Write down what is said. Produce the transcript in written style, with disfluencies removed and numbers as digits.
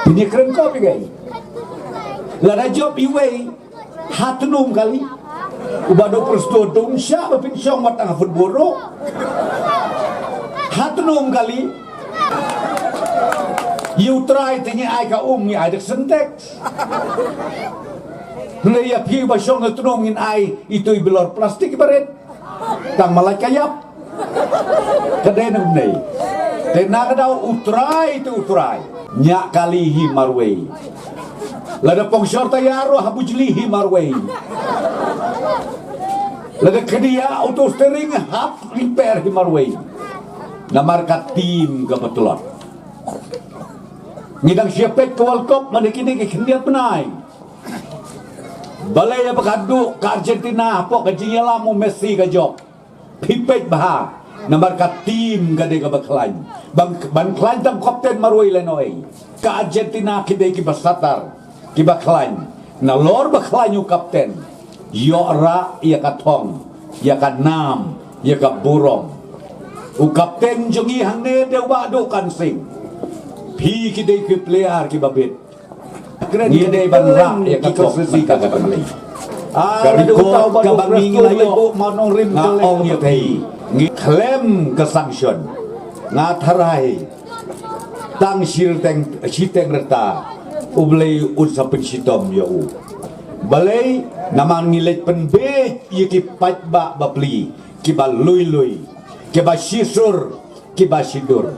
Punya keren kopi gay. Lada job iway hatunum kali. Ubado persdodong siya bapinsyong matang futbolo. Hatunum kali. You try tinggi ay ka ni ay dak sentek. Naya pi basyong hatunum ngin ay ito'y bilor plastik baret. Tang malay kayap. Kadai nang nay. Tenaga daw utray itu utray. Nyak kali himarway. Lada pongsyor tayaro habujli himarway. Lada kedia auto steering hap repair himarway. Namarkat tim kebetulan. Ngidang siapet ke World Cup mandekini ke kendiat menai. Balai apa kadu ke Argentina apa kajinya lamu Messi ke jok. Pipet bah. Namarkat tim gade ke baklain. Ban klain tam kapten marway lenoi. Ke Argentina kidai ki basatar. Ki baklain. Na lor baklain yu kapten. Yo ra ya katong. Ya ka nam. Ya ka burong. U kapten jongi hangne dewa do kan sing. Pi kidai ki player ki babit. Ngidai ban ra ya ka kosesi ka kapten. Kariko kabanging layo manong rim ngaong ya tei. Klaim ke sanction ngatarai tang siteng reta ublay unsapin sitom yau balay naman ngilet penbe yiki pat ba bapli kiba luy kiba sisur kiba sidur